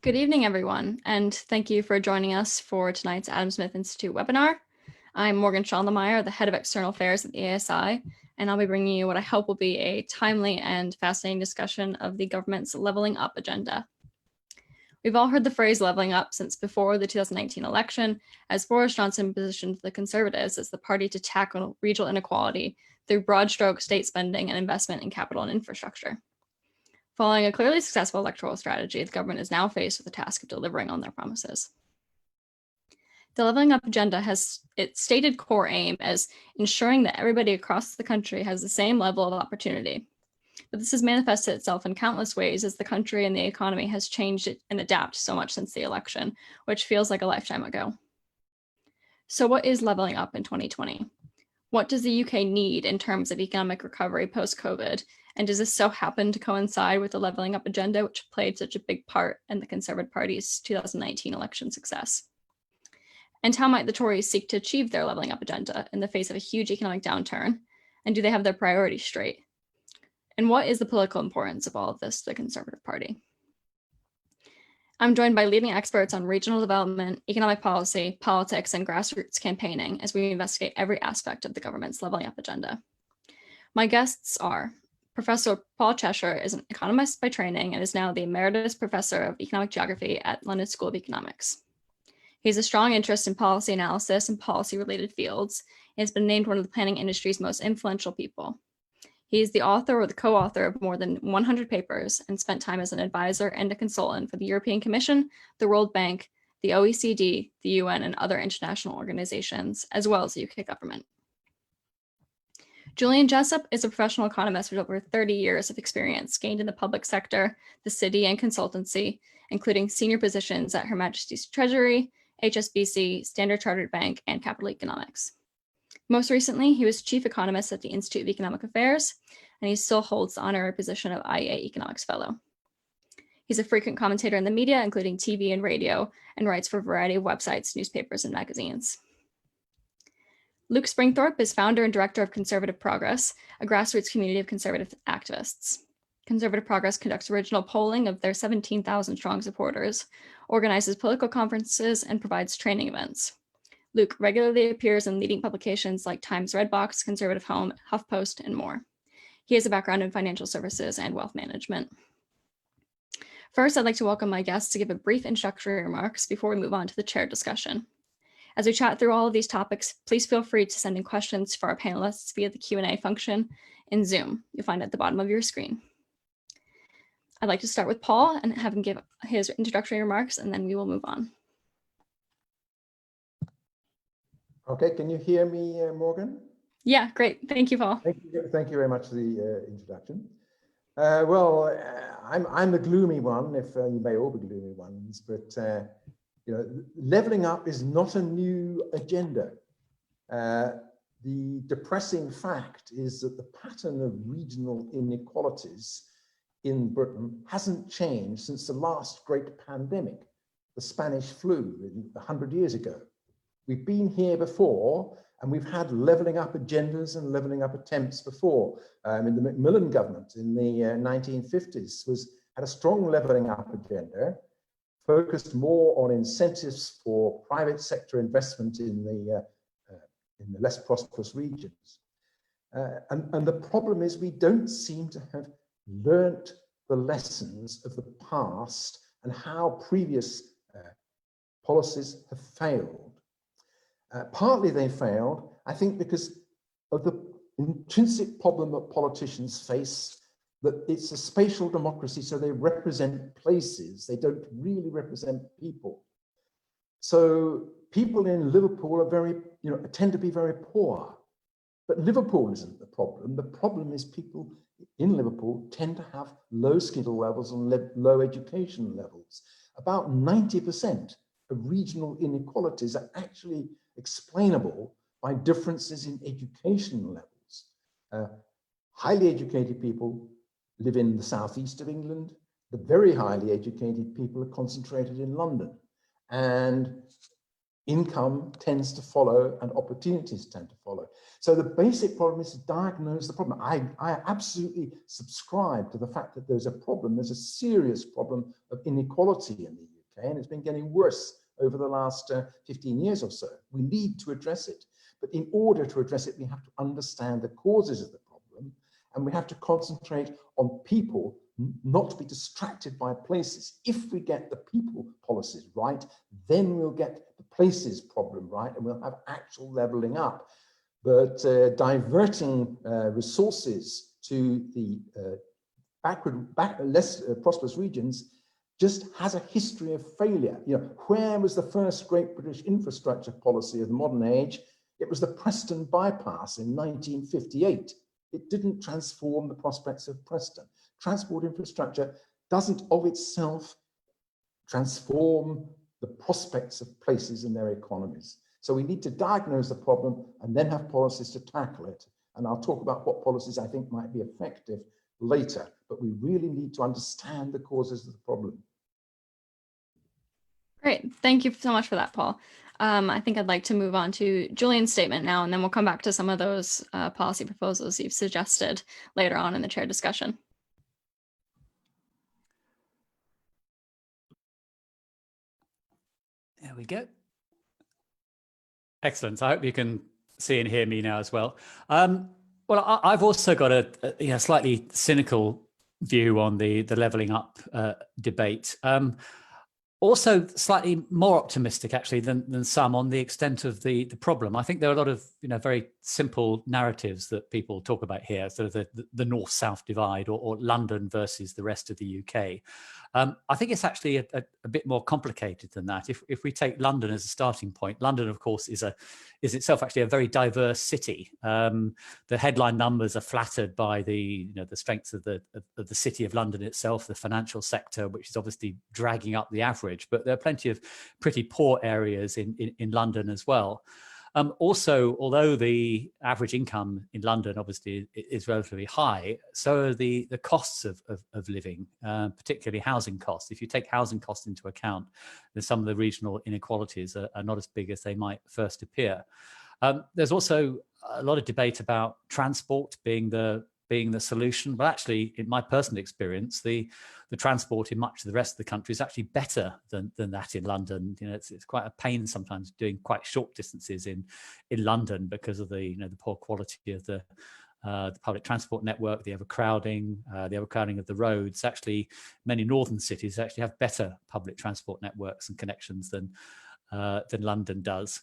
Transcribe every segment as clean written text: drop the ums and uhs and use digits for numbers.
Good evening, everyone, and thank you for joining us for tonight's Adam Smith Institute webinar. I'm Morgan Schondelmeier, the Head of External Affairs at the ASI, and I'll be bringing you what I hope will be a timely and fascinating discussion of the government's leveling up agenda. We've all heard the phrase leveling up since before the 2019 election, as Boris Johnson positioned the Conservatives as the party to tackle regional inequality through broad stroke state spending and investment in capital and infrastructure. Following a clearly successful electoral strategy, the government is now faced with the task of delivering on their promises. The Leveling Up agenda has its stated core aim as ensuring that everybody across the country has the same level of opportunity. But this has manifested itself in countless ways as the country and the economy has changed and adapted so much since the election, which feels like a lifetime ago. So what is leveling up in 2020? What does the UK need in terms of economic recovery post-COVID? And does this so happen to coincide with the Leveling Up agenda, which played such a big part in the Conservative Party's 2019 election success? And how might the Tories seek to achieve their Leveling Up agenda in the face of a huge economic downturn? And do they have their priorities straight? And what is the political importance of all of this to the Conservative Party? I'm joined by leading experts on regional development, economic policy, politics, and grassroots campaigning as we investigate every aspect of the government's Leveling Up agenda. My guests are Professor Paul Cheshire is an economist by training and is now the Emeritus Professor of Economic Geography at London School of Economics. He has a strong interest in policy analysis and policy-related fields and has been named one of the planning industry's most influential people. He is the author or the co-author of more than 100 papers and spent time as an advisor and a consultant for the European Commission, the World Bank, the OECD, the UN, and other international organizations, as well as the UK government. Julian Jessup is a professional economist with over 30 years of experience gained in the public sector, the city, and consultancy, including senior positions at Her Majesty's Treasury, HSBC, Standard Chartered Bank, and Capital Economics. Most recently, he was chief economist at the Institute of Economic Affairs, and he still holds the honorary position of IEA Economics Fellow. He's a frequent commentator in the media, including TV and radio, and writes for a variety of websites, newspapers, and magazines. Luke Springthorpe is founder and director of Conservative Progress, a grassroots community of conservative activists. Conservative Progress conducts original polling of their 17,000 strong supporters, organizes political conferences, and provides training events. Luke regularly appears in leading publications like Times Redbox, Conservative Home, HuffPost, and more. He has a background in financial services and wealth management. First, I'd like to welcome my guests to give a brief introductory remarks before we move on to the chair discussion. As we chat through all of these topics, please feel free to send in questions for our panelists via the Q&A function in Zoom. You'll find it at the bottom of your screen. I'd like to start with Paul and have him give his introductory remarks, and then we will move on. Okay, can you hear me, Morgan? Yeah, great. Thank you, Paul. Thank you very much for the introduction. I'm the gloomy one, if you may all be gloomy ones, but you know, leveling up is not a new agenda. The depressing fact is that the pattern of regional inequalities in Britain hasn't changed since the last great pandemic, the Spanish flu 100 years ago. We've been here before, and we've had leveling up agendas and leveling up attempts before. In the Macmillan government in the 1950s had a strong leveling up agenda, focused more on incentives for private sector investment in the less prosperous regions. And the problem is we don't seem to have learnt the lessons of the past and how previous policies have failed. Partly they failed, I think, because of the intrinsic problem that politicians face, that it's a spatial democracy, so they represent places, they don't really represent people. So people in Liverpool are tend to be very poor, but Liverpool isn't the problem. The problem is people in Liverpool tend to have low skill levels and low education levels. About 90% of regional inequalities are actually explainable by differences in education levels. Highly educated people live in the southeast of England. The very highly educated people are concentrated in London. And income tends to follow and opportunities tend to follow. So the basic problem is to diagnose the problem. I absolutely subscribe to the fact that there's a problem. There's a serious problem of inequality in the UK, and it's been getting worse over the last 15 years or so. We need to address it. But in order to address it, we have to understand the causes of the problem, and we have to concentrate on people, not be distracted by places. If we get the people policies right, then we'll get the places problem right, and we'll have actual leveling up. But diverting resources to the less prosperous regions just has a history of failure. You know, where was the first great British infrastructure policy of the modern age? It was the Preston bypass in 1958. It didn't transform the prospects of Preston. Transport infrastructure doesn't of itself transform the prospects of places and their economies. So we need to diagnose the problem and then have policies to tackle it. And I'll talk about what policies I think might be effective later, but we really need to understand the causes of the problem. Great. Thank you so much for that, Paul. I think I'd like to move on to Julian's statement now, and then we'll come back to some of those policy proposals you've suggested later on in the chair discussion. There we go. Excellent. I hope you can see and hear me now as well. Well, I've also got a slightly cynical view on the levelling up debate. Also slightly more optimistic actually than some on the extent of the problem. I think there are a lot of very simple narratives that people talk about here, sort of the north-south divide or London versus the rest of the UK. I think it's actually a bit more complicated than that. If we take London as a starting point, London, of course, is itself actually a very diverse city. The headline numbers are flattered by the strengths of the city of London itself, the financial sector, which is obviously dragging up the average. But there are plenty of pretty poor areas in London as well. Also, although the average income in London obviously is relatively high, so are the costs of living, particularly housing costs. If you take housing costs into account, then some of the regional inequalities are not as big as they might first appear. There's also a lot of debate about transport being the solution, but actually, in my personal experience, the transport in much of the rest of the country is actually better than that in London. It's quite a pain sometimes doing quite short distances in London because of the poor quality of the public transport network, the overcrowding of the roads. Actually, many northern cities actually have better public transport networks and connections than London does.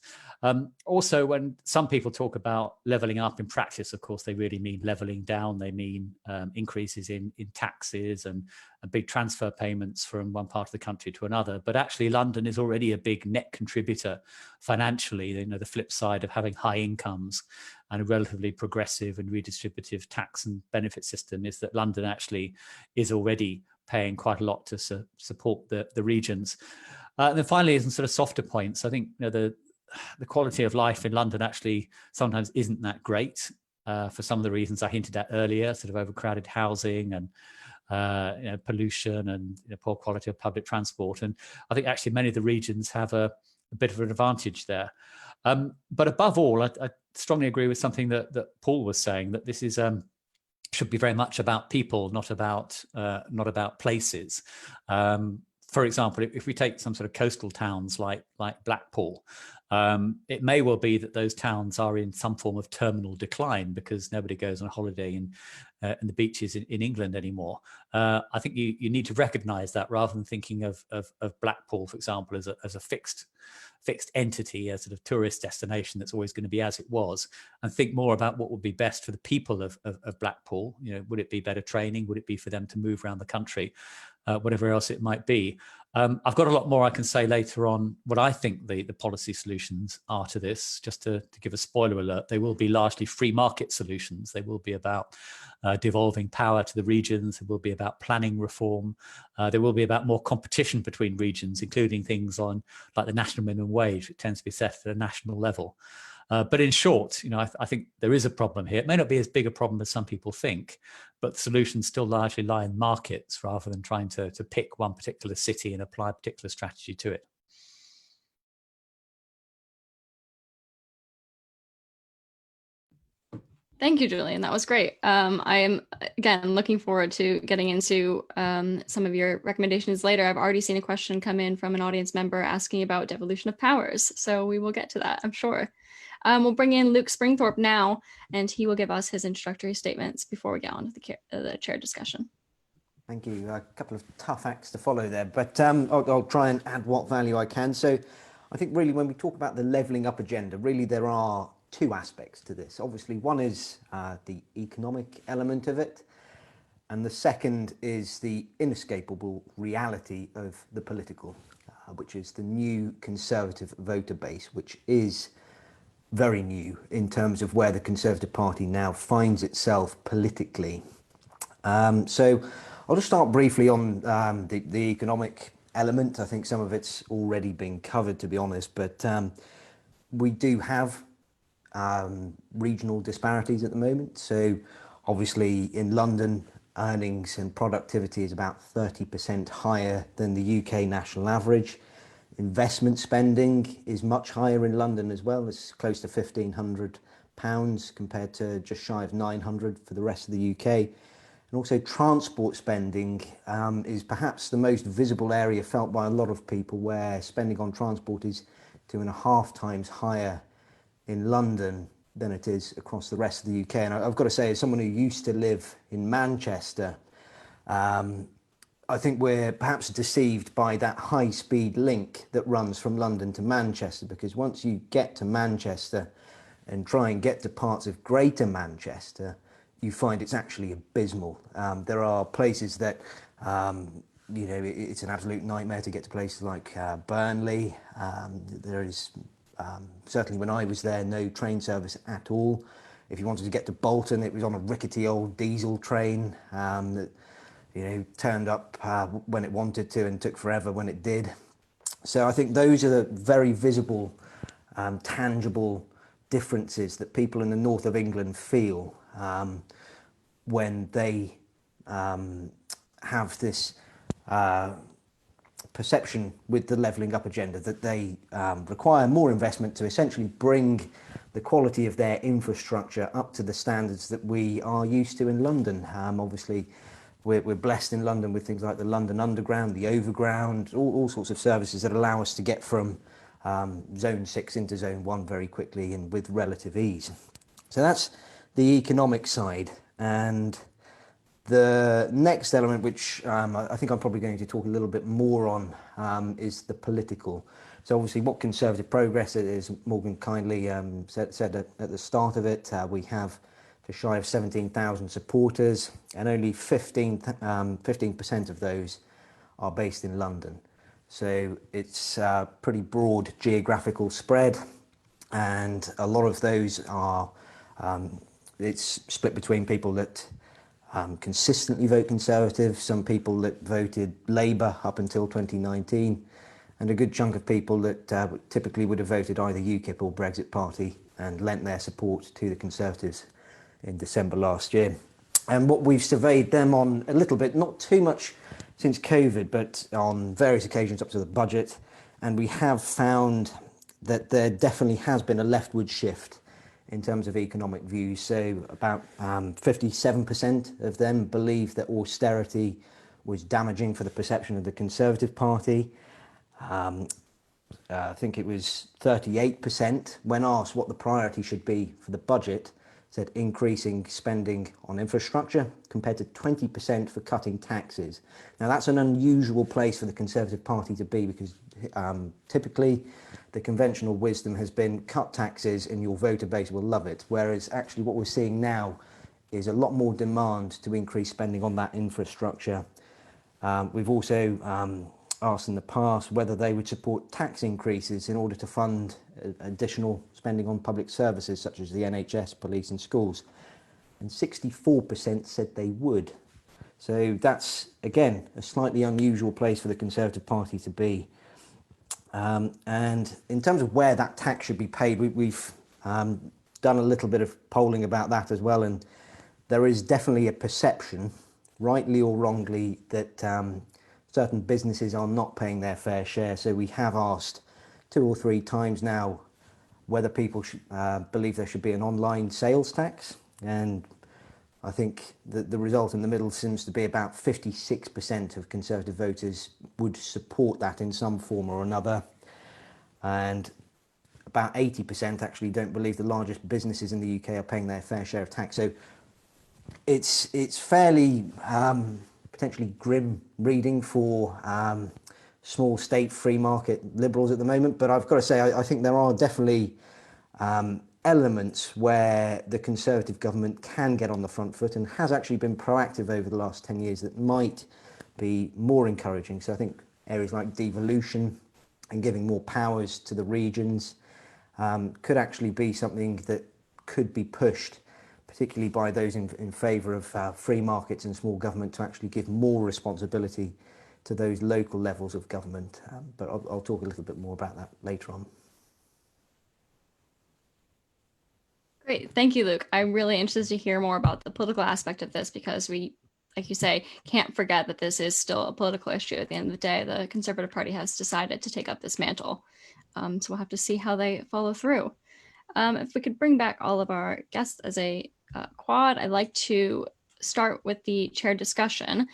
Also, when some people talk about levelling up in practice, of course, they really mean levelling down. They mean increases in taxes and big transfer payments from one part of the country to another. But actually, London is already a big net contributor financially. The flip side of having high incomes and a relatively progressive and redistributive tax and benefit system is that London actually is already paying quite a lot to support the regions. And then finally, some sort of softer points. I think the quality of life in London actually sometimes isn't that great for some of the reasons I hinted at earlier, sort of overcrowded housing and pollution and poor quality of public transport. And I think actually many of the regions have a bit of an advantage there. But above all, I strongly agree with something that Paul was saying, that this is should be very much about people, not about places. For example, if we take some sort of coastal towns like Blackpool, it may well be that those towns are in some form of terminal decline because nobody goes on holiday in the beaches in England anymore. I think you need to recognise that rather than thinking of Blackpool, for example, as a fixed entity, a sort of tourist destination that's always going to be as it was, and think more about what would be best for the people of Blackpool. Would it be better training? Would it be for them to move around the country? Whatever else it might be. I've got a lot more I can say later on what I think the policy solutions are to this. Just to give a spoiler alert, they will be largely free market solutions. They will be about devolving power to the regions. It will be about planning reform. There will be about more competition between regions, including things on like the national minimum wage. It tends to be set at a national level. But in short, I think there is a problem here. It may not be as big a problem as some people think, but the solutions still largely lie in markets rather than trying to pick one particular city and apply a particular strategy to it. Thank you, Julian. That was great. I am, again, looking forward to getting into some of your recommendations later. I've already seen a question come in from an audience member asking about devolution of powers. So we will get to that, I'm sure. We'll bring in Luke Springthorpe now, and he will give us his introductory statements before we get on to the chair discussion. Thank you. A couple of tough acts to follow there, but I'll try and add what value I can. So I think really when we talk about the levelling up agenda, really there are two aspects to this. Obviously, one is the economic element of it, and the second is the inescapable reality of the political, which is the new Conservative voter base, which is very new in terms of where the Conservative Party now finds itself politically. So I'll just start briefly on the economic element. I think some of it's already been covered, to be honest, but we do have regional disparities at the moment. So obviously in London, earnings and productivity is about 30% higher than the UK national average. Investment spending is much higher in London as well. It's close to £1,500 compared to just shy of 900 for the rest of the UK. And also transport spending is perhaps the most visible area felt by a lot of people, where spending on transport is 2.5 times higher in London than it is across the rest of the UK. And I've got to say, as someone who used to live in Manchester, I think we're perhaps deceived by that high-speed link that runs from London to Manchester, because once you get to Manchester and try and get to parts of Greater Manchester, you find it's actually abysmal. There are places that, it's an absolute nightmare to get to places like Burnley. There is, certainly when I was there, no train service at all. If you wanted to get to Bolton, it was on a rickety old diesel train that turned up when it wanted to and took forever when it did. So I think those are the very visible, tangible differences that people in the north of England feel when they have this perception with the levelling up agenda, that they require more investment to essentially bring the quality of their infrastructure up to the standards that we are used to in London. Obviously, we're blessed in London with things like the London Underground, the Overground, all sorts of services that allow us to get from Zone 6 into Zone 1 very quickly and with relative ease. So that's the economic side. And the next element, which I think I'm probably going to talk a little bit more on, is the political. So obviously what Conservative Progress is, Morgan kindly said at the start of it, we have just shy of 17,000 supporters, and only 15% of those are based in London. So it's a pretty broad geographical spread, and a lot of those are, it's split between people that consistently vote Conservative, some people that voted Labour up until 2019, and a good chunk of people that typically would have voted either UKIP or Brexit Party and lent their support to the Conservatives in December last year. And what we've surveyed them on a little bit, not too much since COVID, but on various occasions up to the budget, and we have found that there definitely has been a leftward shift in terms of economic views. So about 57% of them believe that austerity was damaging for the perception of the Conservative Party. I think it was 38% when asked what the priority should be for the budget, said increasing spending on infrastructure, compared to 20% for cutting taxes. Now that's an unusual place for the Conservative Party to be, because typically the conventional wisdom has been cut taxes and your voter base will love it, whereas actually what we're seeing now is a lot more demand to increase spending on that infrastructure. We've also asked in the past whether they would support tax increases in order to fund additional spending on public services such as the NHS, police and schools, and 64% said they would. So that's, again, a slightly unusual place for the Conservative Party to be. And in terms of where that tax should be paid, we've done a little bit of polling about that as well, and there is definitely a perception, rightly or wrongly, that certain businesses are not paying their fair share. So we have asked 2 or 3 times now whether people should, believe there should be an online sales tax. And I think that the result in the middle seems to be about 56% of Conservative voters would support that in some form or another. And about 80% actually don't believe the largest businesses in the UK are paying their fair share of tax. So it's fairly potentially grim reading for small state free market liberals at the moment. But I've got to say, I think there are definitely elements where the Conservative government can get on the front foot and has actually been proactive over the last 10 years that might be more encouraging. So I think areas like devolution and giving more powers to the regions could actually be something that could be pushed, particularly by those in favour of free markets and small government, to actually give more responsibility to those local levels of government. But I'll talk a little bit more about that later on. Great. Thank you, Luke. I'm really interested to hear more about the political aspect of this because we, like you say, can't forget that this is still a political issue. At the end of the day, the Conservative Party has decided to take up this mantle. So we'll have to see how they follow through. If we could bring back all of our guests as a quad, I'd like to start with the chair discussion.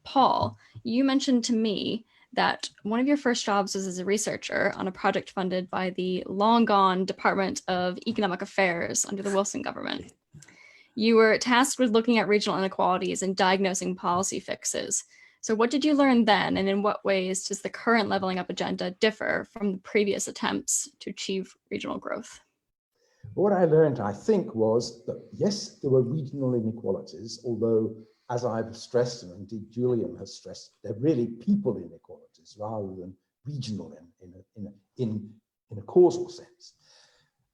Paul, you mentioned to me that one of your first jobs was as a researcher on a project funded by the long gone Department of Economic Affairs under the Wilson government. You were tasked with looking at regional inequalities and diagnosing policy fixes. So what did you learn then, and in what ways does the current leveling up agenda differ from the previous attempts to achieve regional growth? What I learned, I think, was that yes, there were regional inequalities, although, as I've stressed, and indeed Julian has stressed, they're really people inequalities rather than regional in a causal sense.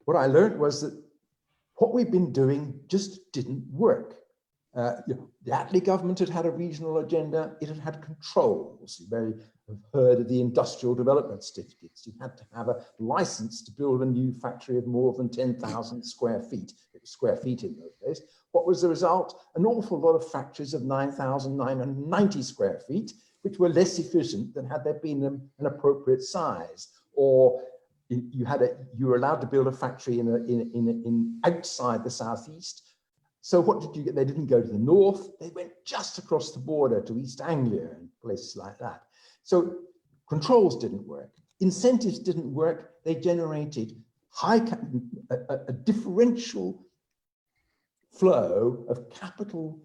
What I learned was that what we've been doing just didn't work. The Attlee government had a regional agenda. It had controls. You may have heard of the industrial development certificates. You had to have a license to build a new factory of more than 10,000 square feet. It was square feet in those days. What was the result? An awful lot of factories of 9,990 square feet, which were less efficient than had there been an appropriate size. Or you were allowed to build a factory in outside the southeast. So what did you get? They didn't go to the north. They went just across the border to East Anglia and places like that. So controls didn't work. Incentives didn't work. They generated a differential flow of capital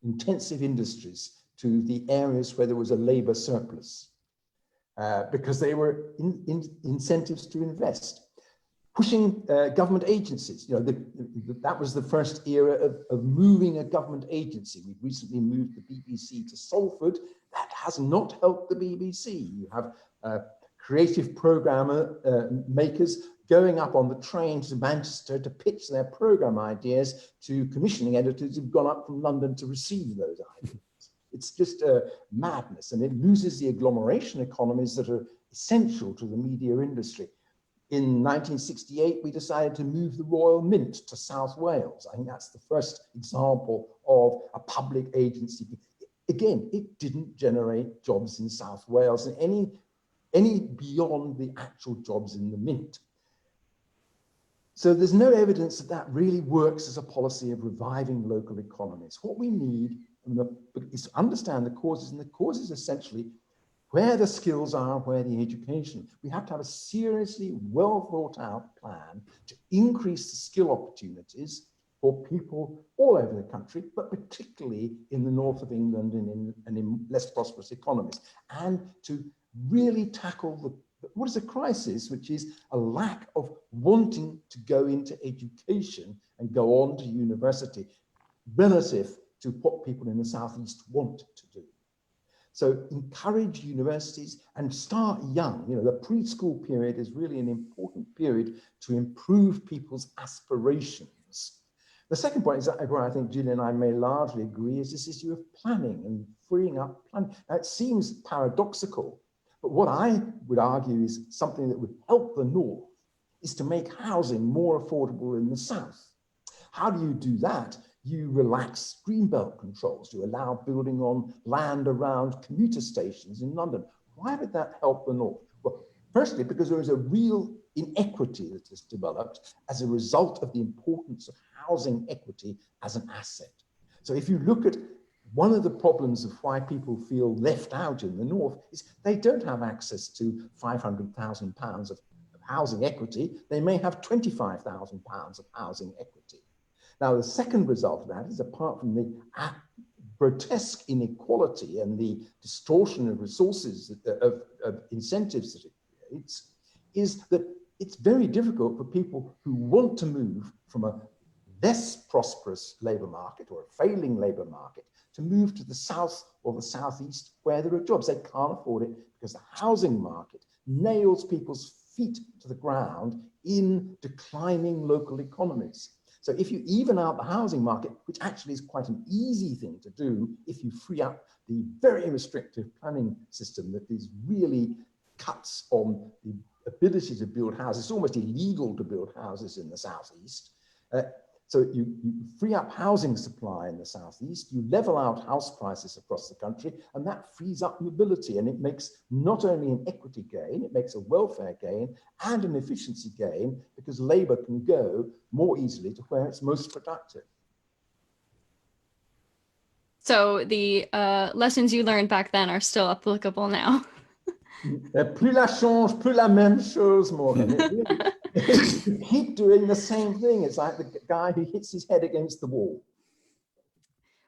intensive industries to the areas where there was a labor surplus because they were incentives to invest. Pushing government agencies, that was the first era of moving a government agency. We've recently moved the BBC to Salford. That has not helped the BBC. You have creative programmer makers going up on the train to Manchester to pitch their program ideas to commissioning editors who've gone up from London to receive those ideas. It's just madness, and it loses the agglomeration economies that are essential to the media industry. In 1968, we decided to move the Royal Mint to South Wales. I think that's the first example of a public agency. Again, it didn't generate jobs in South Wales and any beyond the actual jobs in the Mint. So there's no evidence that that really works as a policy of reviving local economies. What we need is to understand the causes, and the causes essentially where the skills are, where the education. We have to have a seriously well thought out plan to increase the skill opportunities for people all over the country, but particularly in the north of England and in less prosperous economies, and to really tackle what is a crisis, which is a lack of wanting to go into education and go on to university relative to what people in the southeast want to do. So encourage universities and start young. The preschool period is really an important period to improve people's aspirations. The second point is where I think Julie and I may largely agree is this issue of planning and freeing up planning. Now, it seems paradoxical, but what I would argue is something that would help the north is to make housing more affordable in the south. How do you do that? You relax greenbelt controls. You allow building on land around commuter stations in London. Why would that help the north? Well, firstly, because there is a real inequity that has developed as a result of the importance of housing equity as an asset. So if you look at one of the problems of why people feel left out in the North is they don't have access to £500,000 of housing equity. They may have £25,000 of housing equity. Now, the second result of that is, apart from the grotesque inequality and the distortion of resources, of incentives that it creates, is that it's very difficult for people who want to move from a less prosperous labour market or a failing labour market to move to the south or the southeast where there are jobs. They can't afford it because the housing market nails people's feet to the ground in declining local economies. So if you even out the housing market, which actually is quite an easy thing to do if you free up the very restrictive planning system that is really cuts on the ability to build houses. It's almost illegal to build houses in the southeast. So you free up housing supply in the southeast, you level out house prices across the country, and that frees up mobility. And it makes not only an equity gain, it makes a welfare gain and an efficiency gain, because labour can go more easily to where it's most productive. So the lessons you learned back then are still applicable now. Plus la change, plus la même chose, Morgan. You keep doing the same thing. It's like the guy who hits his head against the wall.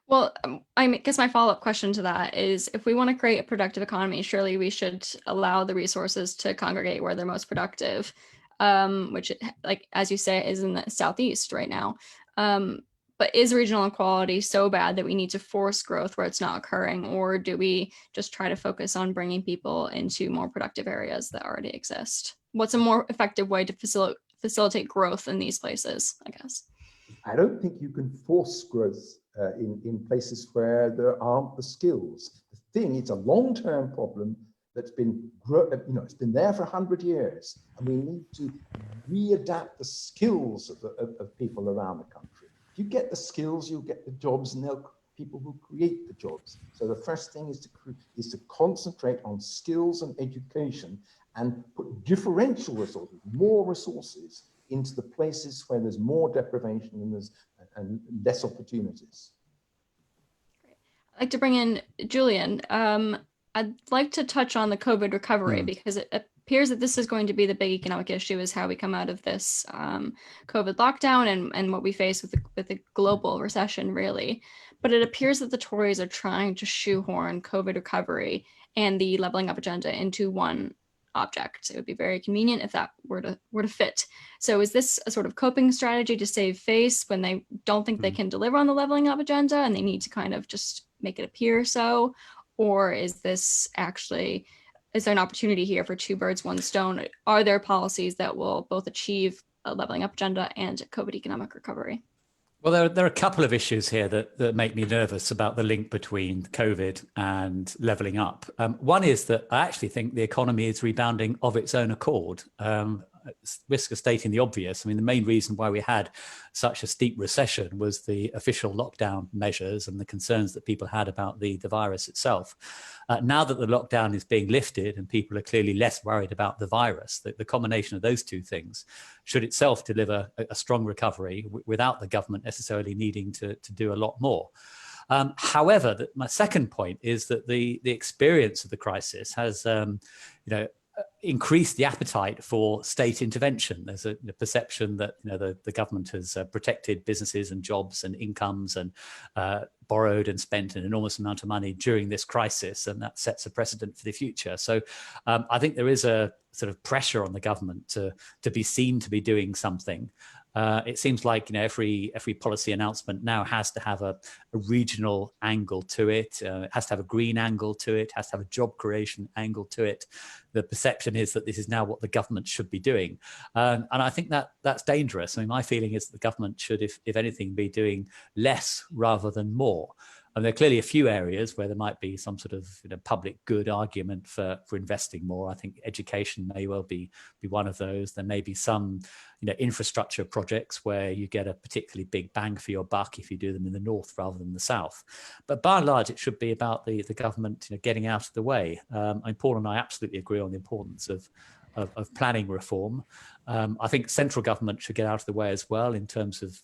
Well, I guess my follow-up question to that is, if we want to create a productive economy, surely we should allow the resources to congregate where they're most productive, which, like, as you say, is in the southeast right now. But is regional inequality so bad that we need to force growth where it's not occurring, or do we just try to focus on bringing people into more productive areas that already exist? What's a more effective way to facilitate growth in these places, I guess? I don't think you can force growth in places where there aren't the skills. The thing, it's a long-term problem that's been, it's been there for 100 years, and we need to readapt the skills of people around the country. If you get the skills, you'll get the jobs, and they'll people who create the jobs. So the first thing is to concentrate on skills and education and put differential resources, more resources, into the places where there's more deprivation and less opportunities. Great. I'd like to bring in Julian. I'd like to touch on the COVID recovery, because it appears that this is going to be the big economic issue, is how we come out of this COVID lockdown and what we face with the global recession, really. But it appears that the Tories are trying to shoehorn COVID recovery and the levelling up agenda into one object. It would be very convenient if that were to fit. So is this a sort of coping strategy to save face when they don't think they can deliver on the levelling up agenda and they need to kind of just make it appear so? Or is this actually, is there an opportunity here for two birds, one stone? Are there policies that will both achieve a levelling up agenda and COVID economic recovery? Well, there are a couple of issues here that make me nervous about the link between COVID and levelling up. One is that I actually think the economy is rebounding of its own accord. Risk of stating the obvious. I mean, the main reason why we had such a steep recession was the official lockdown measures and the concerns that people had about the virus itself. Now that the lockdown is being lifted and people are clearly less worried about the virus, the combination of those two things should itself deliver a strong recovery without the government necessarily needing to do a lot more. However, my second point is that the experience of the crisis has, increased the appetite for state intervention. There's a perception that the government has protected businesses and jobs and incomes and borrowed and spent an enormous amount of money during this crisis, and that sets a precedent for the future. So I think there is a sort of pressure on the government to be seen to be doing something. It seems like every policy announcement now has to have a regional angle to it. It has to have a green angle to it. Has to have a job creation angle to it. The perception is that this is now what the government should be doing, and I think that's dangerous. I mean, my feeling is that the government should, if anything, be doing less rather than more. And there are clearly a few areas where there might be some sort of public good argument for investing more. I think education may well be one of those. There may be some infrastructure projects where you get a particularly big bang for your buck if you do them in the north rather than the south. But by and large, it should be about the government getting out of the way. And Paul and I absolutely agree on the importance of of planning reform. I think central government should get out of the way as well in terms of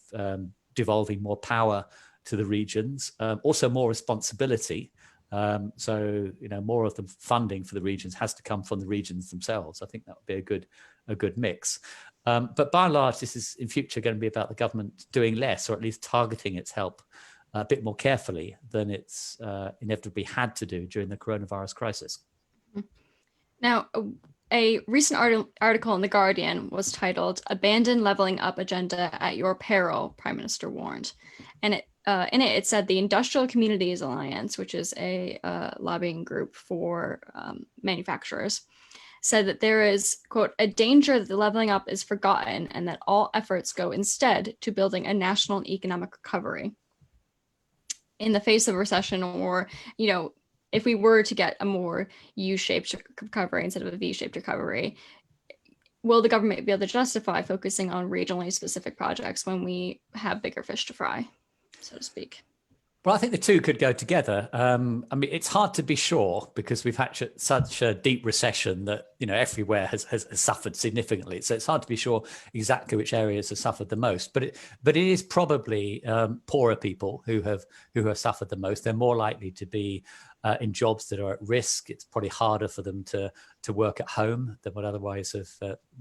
devolving more power to the regions, also more responsibility. So, more of the funding for the regions has to come from the regions themselves. I think that would be a good mix. But by and large, this is in future going to be about the government doing less, or at least targeting its help a bit more carefully than it's inevitably had to do during the coronavirus crisis. Now, a recent article in The Guardian was titled "Abandon Leveling Up Agenda at Your Peril," Prime Minister warned. And in it said the Industrial Communities Alliance, which is a lobbying group for manufacturers, said that there is, quote, "a danger that the leveling up is forgotten and that all efforts go instead to building a national economic recovery in the face of a recession, or, if we were to get a more U-shaped recovery instead of a V-shaped recovery, will the government be able to justify focusing on regionally specific projects when we have bigger fish to fry, so to speak?" Well, I think the two could go together. It's hard to be sure because we've had such a deep recession that, everywhere has suffered significantly. So it's hard to be sure exactly which areas have suffered the most. But it is probably poorer people who have suffered the most. They're more likely to be in jobs that are at risk. It's probably harder for them to work at home than would otherwise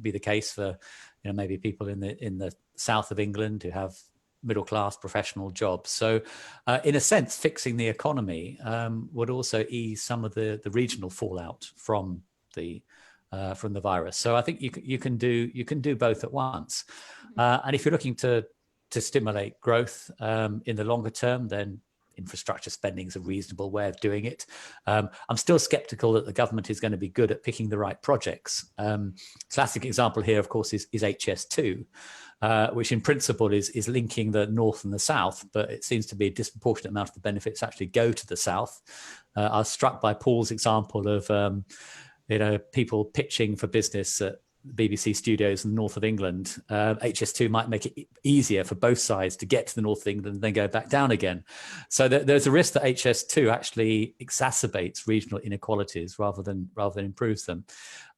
be the case for, maybe people in the south of England who have middle-class professional jobs. So in a sense, fixing the economy would also ease some of the regional fallout from the virus. So I think you can do both at once. And if you're looking to stimulate growth in the longer term, then infrastructure spending is a reasonable way of doing it. I'm still skeptical that the government is going to be good at picking the right projects. Classic example here, of course, is HS2. Which in principle is linking the north and the south, but it seems to be a disproportionate amount of the benefits actually go to the south. I was struck by Paul's example of people pitching for business at BBC studios in the north of England. HS2 might make it easier for both sides to get to the north of England and then go back down again. So there's a risk that HS2 actually exacerbates regional inequalities rather than improves them.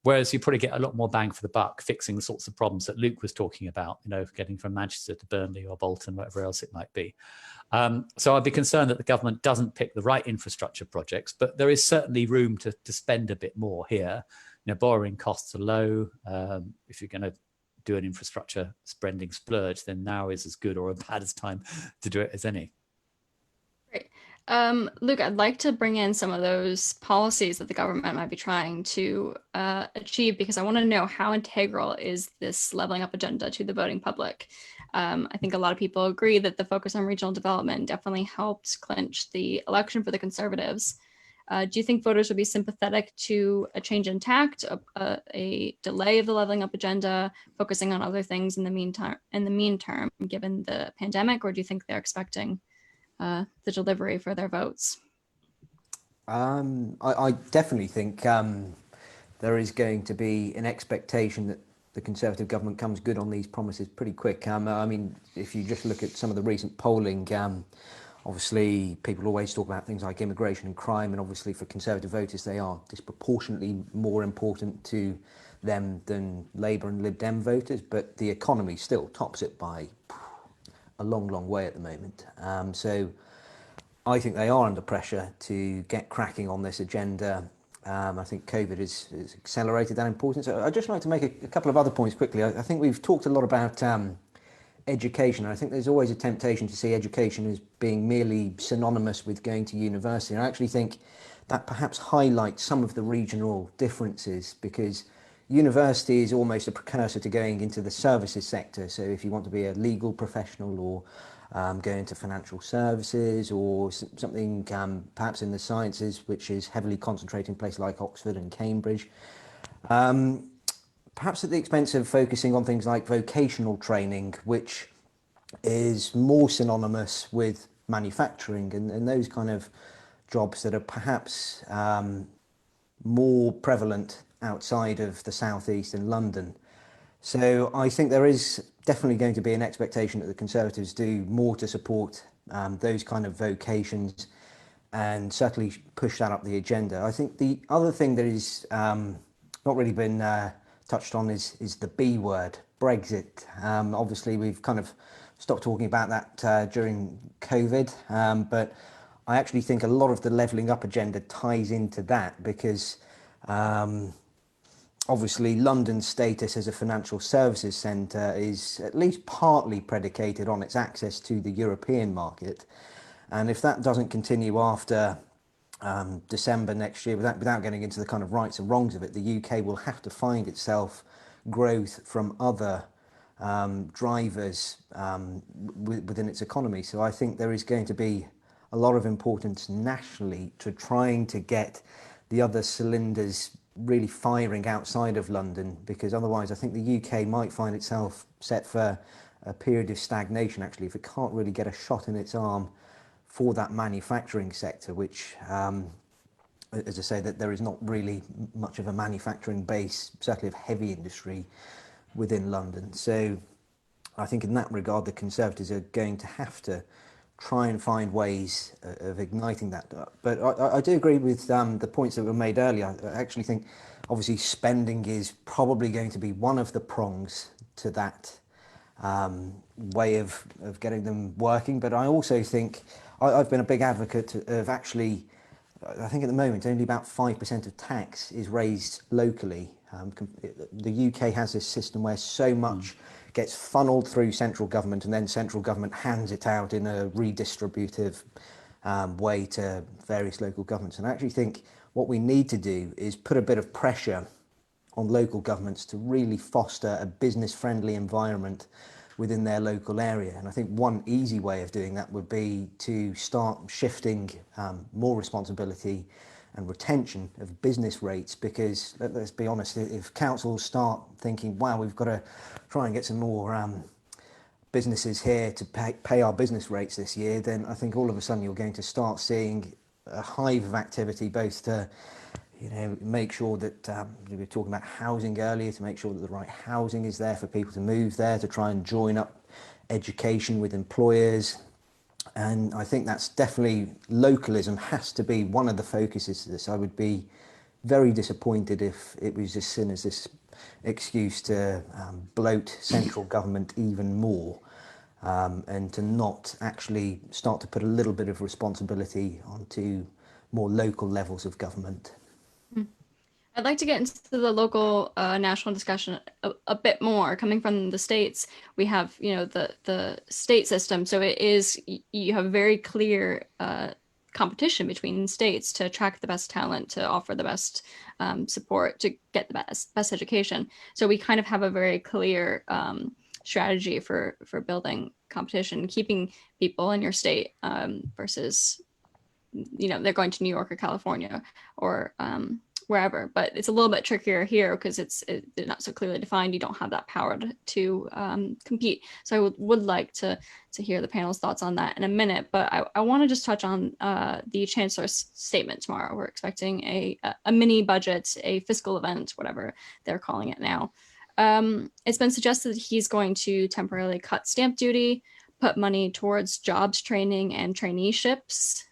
Whereas you probably get a lot more bang for the buck fixing the sorts of problems that Luke was talking about, getting from Manchester to Burnley or Bolton, whatever else it might be. So I'd be concerned that the government doesn't pick the right infrastructure projects, but there is certainly room to spend a bit more here. Borrowing costs are low. If you're going to do an infrastructure spending splurge, then now is as good or as bad as time to do it as any. Great. Luke, I'd like to bring in some of those policies that the government might be trying to achieve, because I want to know how integral is this leveling up agenda to the voting public. I think a lot of people agree that the focus on regional development definitely helped clinch the election for the Conservatives. Do you think voters would be sympathetic to a change in tact, a delay of the leveling up agenda, focusing on other things in the meantime, given the pandemic, or do you think they're expecting the delivery for their votes? I definitely think there is going to be an expectation that the Conservative government comes good on these promises pretty quick. If you just look at some of the recent polling, obviously people always talk about things like immigration and crime, and obviously for Conservative voters they are disproportionately more important to them than Labour and Lib Dem voters, but the economy still tops it by a long way at the moment. So I think they are under pressure to get cracking on this agenda. I think COVID has accelerated that importance. So I'd just like to make a couple of other points quickly. I think we've talked a lot about education. I think there's always a temptation to see education as being merely synonymous with going to university. And I actually think that perhaps highlights some of the regional differences, because university is almost a precursor to going into the services sector. So if you want to be a legal professional or go into financial services or something perhaps in the sciences, which is heavily concentrated in places like Oxford and Cambridge, perhaps at the expense of focusing on things like vocational training, which is more synonymous with manufacturing and those kind of jobs that are perhaps more prevalent outside of the southeast and London. So I think there is definitely going to be an expectation that the Conservatives do more to support those kind of vocations and certainly push that up the agenda. I think the other thing that is not really been touched on is the B word, Brexit. Obviously, we've kind of stopped talking about that during COVID, but I actually think a lot of the levelling up agenda ties into that because obviously London's status as a financial services centre is at least partly predicated on its access to the European market. And if that doesn't continue after December next year, without getting into the kind of rights and wrongs of it, the UK will have to find itself growth from other drivers within its economy. So I think there is going to be a lot of importance nationally to trying to get the other cylinders really firing outside of London, because otherwise I think the UK might find itself set for a period of stagnation, actually, if it can't really get a shot in its arm for that manufacturing sector, which, as I say, that there is not really much of a manufacturing base, certainly of heavy industry, within London. So I think in that regard, the Conservatives are going to have to try and find ways of igniting that. But I do agree with the points that were made earlier. I actually think, obviously, spending is probably going to be one of the prongs to that way of getting them working. But I also think I've been a big advocate of actually, I think at the moment only about 5% of tax is raised locally. The UK has this system where so much gets funneled through central government, and then central government hands it out in a redistributive way to various local governments. And I actually think what we need to do is put a bit of pressure on local governments to really foster a business-friendly environment within their local area. And I think one easy way of doing that would be to start shifting more responsibility and retention of business rates, because let's be honest, if councils start thinking, wow, we've got to try and get some more businesses here to pay our business rates this year, then I think all of a sudden you're going to start seeing a hive of activity, both to make sure that we were talking about housing earlier, to make sure that the right housing is there for people to move there, to try and join up education with employers. And I think that's definitely, localism has to be one of the focuses of this. I would be very disappointed if it was as seen as this excuse to bloat central government even more, and to not actually start to put a little bit of responsibility onto more local levels of government. I'd like to get into the local national discussion a bit more. Coming from the states, we have, the state system. So you have very clear competition between states to attract the best talent, to offer the best support, to get the best education. So we kind of have a very clear strategy for building competition, keeping people in your state versus, they're going to New York or California or wherever. But it's a little bit trickier here because they're not so clearly defined. You don't have that power to compete. So I would like to hear the panel's thoughts on that in a minute. But I want to just touch on the Chancellor's statement tomorrow. We're expecting a mini budget, a fiscal event, whatever they're calling it now. It's been suggested that he's going to temporarily cut stamp duty, put money towards jobs training and traineeships,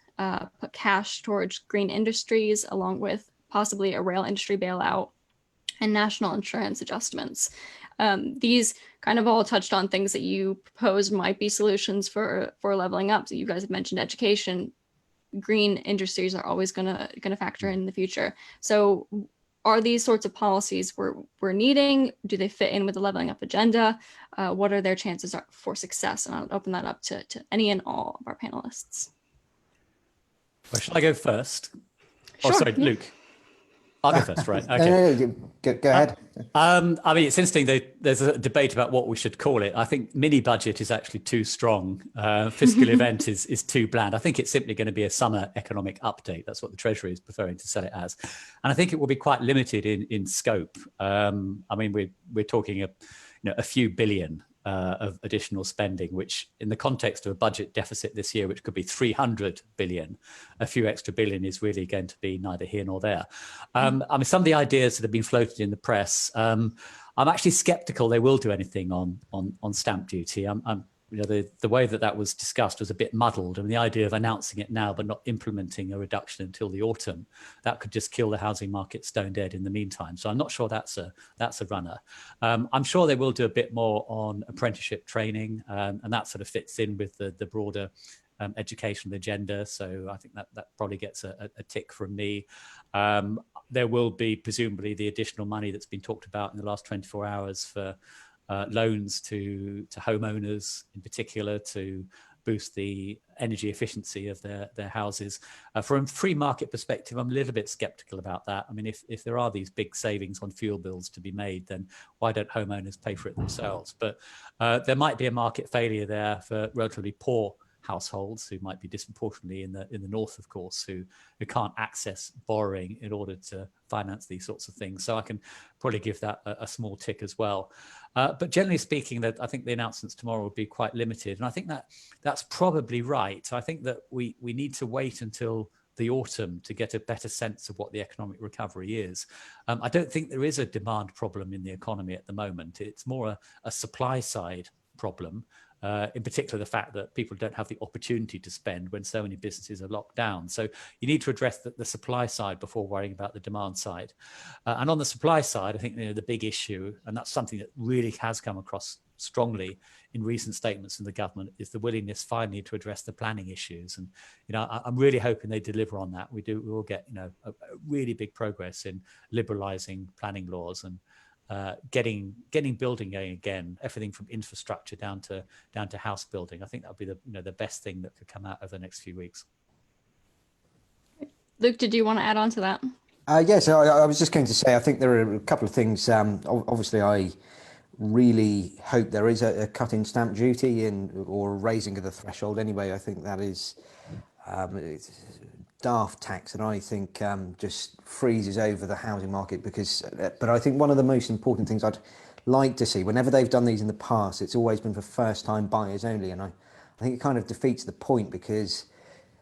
put cash towards green industries, along with possibly a rail industry bailout and national insurance adjustments. These kind of all touched on things that you proposed might be solutions for leveling up. So you guys have mentioned education. Green industries are always gonna factor in the future. So are these sorts of policies we're needing? Do they fit in with the leveling up agenda? What are their chances for success? And I'll open that up to any and all of our panelists. Well, shall I go first? Sure, sorry, yeah. Luke. I'll go first, right? Okay. No, go ahead. I mean, it's interesting. There's a debate about what we should call it. I think mini budget is actually too strong. Fiscal event is too bland. I think it's simply going to be a summer economic update. That's what the Treasury is preferring to sell it as, and I think it will be quite limited in scope. I mean, we're talking a few billion of additional spending, which in the context of a budget deficit this year, which could be 300 billion, a few extra billion is really going to be neither here nor there. I mean, some of the ideas that have been floated in the press, I'm actually skeptical they will do anything on stamp duty. I'm the way that was discussed was a bit muddled, and the idea of announcing it now but not implementing a reduction until the autumn, that could just kill the housing market stone dead in the meantime. So I'm not sure that's a runner. I'm sure they will do a bit more on apprenticeship training, and that sort of fits in with the broader educational agenda. So I think that probably gets a tick from me. There will be presumably the additional money that's been talked about in the last 24 hours for loans to homeowners in particular to boost the energy efficiency of their houses. From a free market perspective, I'm a little bit skeptical about that. I mean, if there are these big savings on fuel bills to be made, then why don't homeowners pay for it themselves? But there might be a market failure there for relatively poor households who might be disproportionately in the north, of course, who can't access borrowing in order to finance these sorts of things. So I can probably give that a small tick as well. But generally speaking, that I think the announcements tomorrow will be quite limited, and I think that's probably right. I think that we need to wait until the autumn to get a better sense of what the economic recovery is. I don't think there is a demand problem in the economy at the moment. It's more a supply side problem. In particular, the fact that people don't have the opportunity to spend when so many businesses are locked down. So you need to address the supply side before worrying about the demand side. And on the supply side, I think the big issue, and that's something that really has come across strongly in recent statements from the government, is the willingness finally to address the planning issues. And I'm really hoping they deliver on that. We will get a really big progress in liberalising planning laws and getting building going again, everything from infrastructure down to house building. I think that'll be the best thing that could come out over the next few weeks. Luke, did you want to add on to that? Yes, I was just going to say, I think there are a couple of things. Obviously, I really hope there is a cut in stamp duty or a raising of the threshold anyway. I think that is it's daft tax, and I think just freezes over the housing market but I think one of the most important things I'd like to see, whenever they've done these in the past, it's always been for first-time buyers only, and I think it kind of defeats the point, because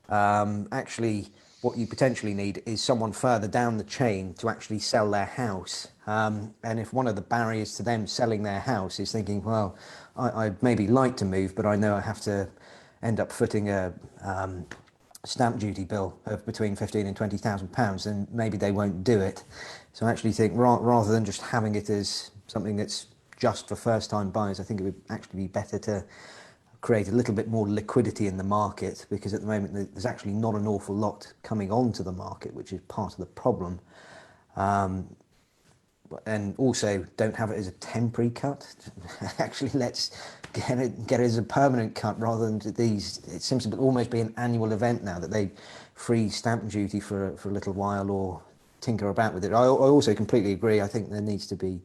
actually what you potentially need is someone further down the chain to actually sell their house. And if one of the barriers to them selling their house is thinking, well, I'd maybe like to move, but I know I have to end up footing a stamp duty bill of between £15,000 and £20,000, then maybe they won't do it. So I actually think rather than just having it as something that's just for first-time buyers, I think it would actually be better to create a little bit more liquidity in the market, because at the moment there's actually not an awful lot coming onto the market, which is part of the problem. And also don't have it as a temporary cut. Actually, let's get it as a permanent cut rather than these. It seems to almost be an annual event now that they freeze stamp duty for a little while or tinker about with it. I also completely agree. I think there needs to be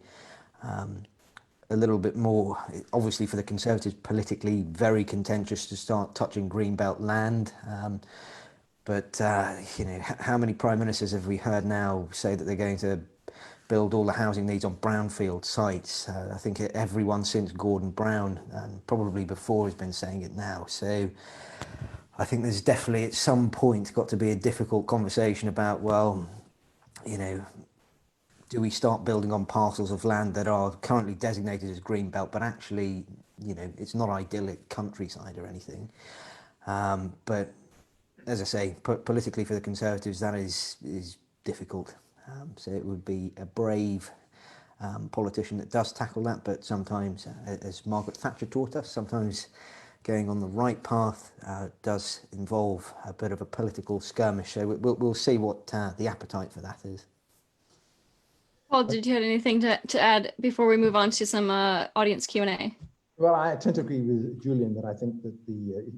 a little bit more, obviously for the Conservatives, politically very contentious to start touching greenbelt land. But how many prime ministers have we heard now say that they're going to build all the housing needs on brownfield sites? I think everyone since Gordon Brown, and probably before, has been saying it now. So I think there's definitely at some point got to be a difficult conversation about, well, do we start building on parcels of land that are currently designated as greenbelt, but actually, it's not idyllic countryside or anything. But as I say, politically for the Conservatives, that is difficult. So it would be a brave politician that does tackle that, but sometimes, as Margaret Thatcher taught us, sometimes going on the right path does involve a bit of a political skirmish. So we'll see what the appetite for that is. Paul, did you have anything to add before we move on to some audience Q&A? Well, I tend to agree with Julian that I think that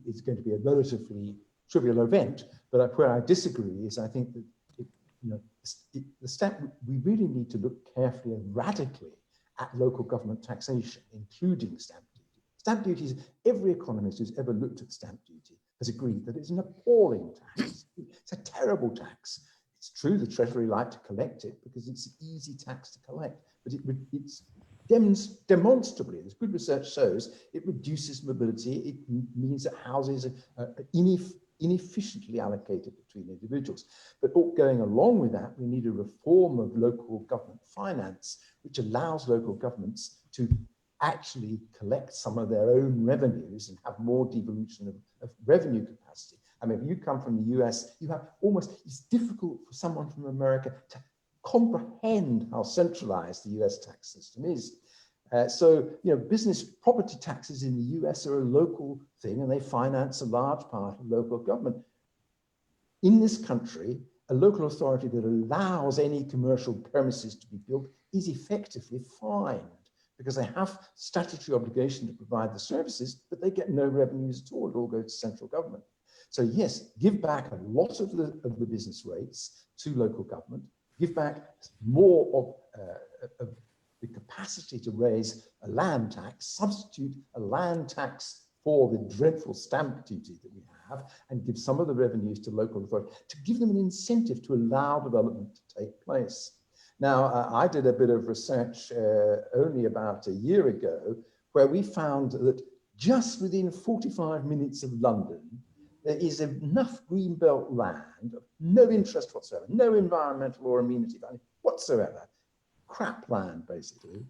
it's going to be a relatively trivial event, but where I disagree is I think that we really need to look carefully and radically at local government taxation, including stamp duty. Stamp duties, every economist who's ever looked at stamp duty has agreed that it's an appalling tax. It's a terrible tax. It's true the Treasury like to collect it because it's an easy tax to collect, but it's demonstrably, as good research shows, it reduces mobility. It means that houses are inefficiently allocated between individuals. But going along with that, we need a reform of local government finance, which allows local governments to actually collect some of their own revenues and have more devolution of revenue capacity. I mean, if you come from the US, you have it's difficult for someone from America to comprehend how centralized the US tax system is. So, business property taxes in the US are a local thing, and they finance a large part of local government. In this country, a local authority that allows any commercial premises to be built is effectively fined, because they have statutory obligation to provide the services, but they get no revenues at all. It all goes to central government. So yes, give back a lot of the business rates to local government, give back more of the capacity to raise a land tax, substitute a land tax for the dreadful stamp duty that we have, and give some of the revenues to local authorities to give them an incentive to allow development to take place. Now, I did a bit of research only about a year ago, where we found that just within 45 minutes of London, there is enough greenbelt land of no interest whatsoever, no environmental or amenity value whatsoever, crap land basically,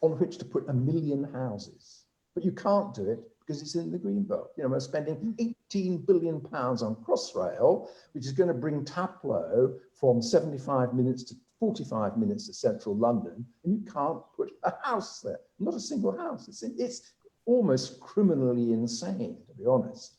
on which to put 1 million houses. But you can't do it because it's in the greenbelt. We're spending 18 billion pounds on Crossrail, which is going to bring Taplow from 75 minutes to 45 minutes to central London, and you can't put a house there, not a single house. It's almost criminally insane, to be honest.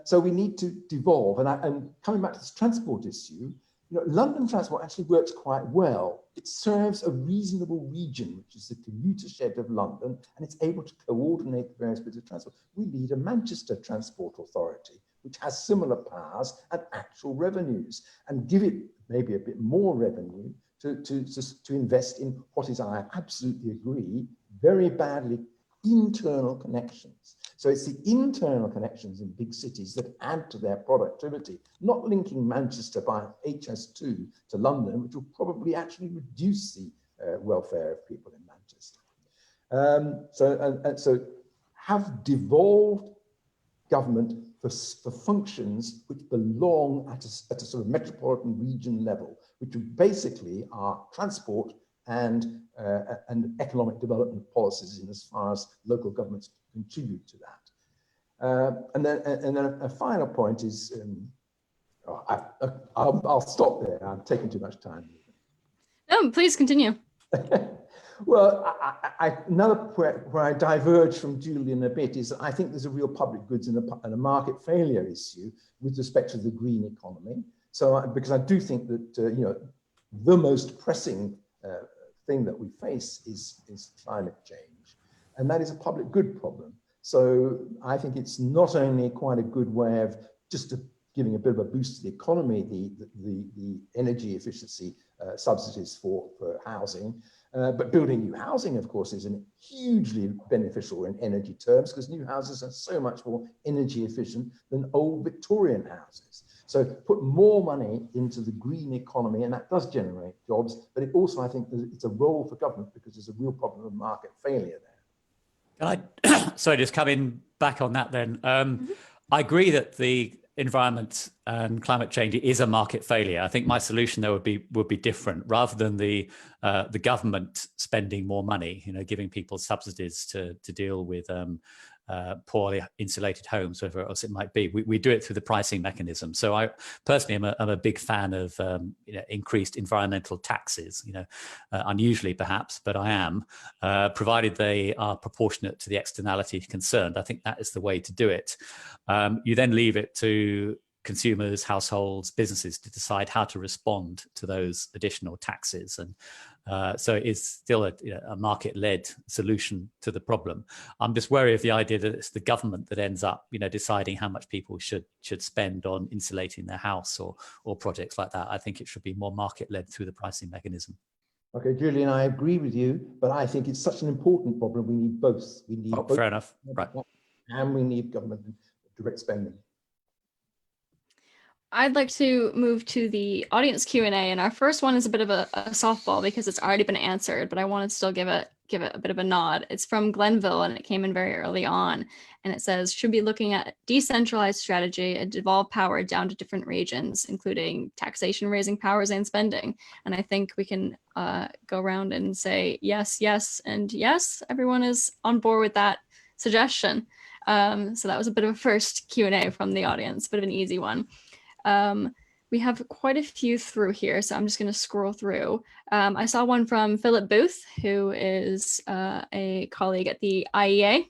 So we need to devolve. And coming back to this transport issue, London Transport actually works quite well. It serves a reasonable region, which is the commuter shed of London, and it's able to coordinate the various bits of transport. We need a Manchester Transport Authority, which has similar powers and actual revenues, and give it maybe a bit more revenue to invest in what is, I absolutely agree, very badly internal connections. So it's the internal connections in big cities that add to their productivity, not linking Manchester by HS2 to London, which will probably actually reduce the welfare of people in Manchester. So have devolved government for functions which belong at a sort of metropolitan region level, which basically are transport and economic development policies, in as far as local governments contribute to that. And then a final point is, I'll stop there. I'm taking too much time. No, please continue. Well, another where I diverge from Julian a bit is that I think there's a real public goods and a market failure issue with respect to the green economy. So, because I do think that the most pressing thing that we face is climate change, and that is a public good problem. So I think it's not only quite a good way of just giving a bit of a boost to the economy, the energy efficiency subsidies for housing, but building new housing, of course, is hugely beneficial in energy terms, because new houses are so much more energy efficient than old Victorian houses. So put more money into the green economy, and that does generate jobs, but it also, I think, it's a role for government, because there's a real problem of market failure there. Can I, sorry, just coming back on that then. I agree that the environment and climate change is a market failure. I think my solution though would be different. Rather than the government spending more money, giving people subsidies to deal with poorly insulated homes, whatever else it might be, we do it through the pricing mechanism. So I personally am a big fan of increased environmental taxes, unusually perhaps, but I am, provided they are proportionate to the externality concerned. I think that is the way to do it. You then leave it to consumers, households, businesses to decide how to respond to those additional taxes. And so it is still a market-led solution to the problem. I'm just wary of the idea that it's the government that ends up, deciding how much people should spend on insulating their house or projects like that. I think it should be more market-led through the pricing mechanism. Okay, Julian, I agree with you, but I think it's such an important problem. We need both. We need both. Fair enough. Right. And we need government direct spending. I'd like to move to the audience Q&A, and our first one is a bit of a softball because it's already been answered, but I want to still give it give it a bit of a nod. It's from Glenville, and it came in very early on. And it says, should be looking at decentralized strategy and devolve power down to different regions, including taxation, raising powers, and spending. And I think we can go around and say yes, yes, and yes. Everyone is on board with that suggestion. So that was a bit of a first Q&A from the audience, bit of an easy one. We have quite a few through here, so I'm just going to scroll through. I saw one from Philip Booth, who is a colleague at the IEA.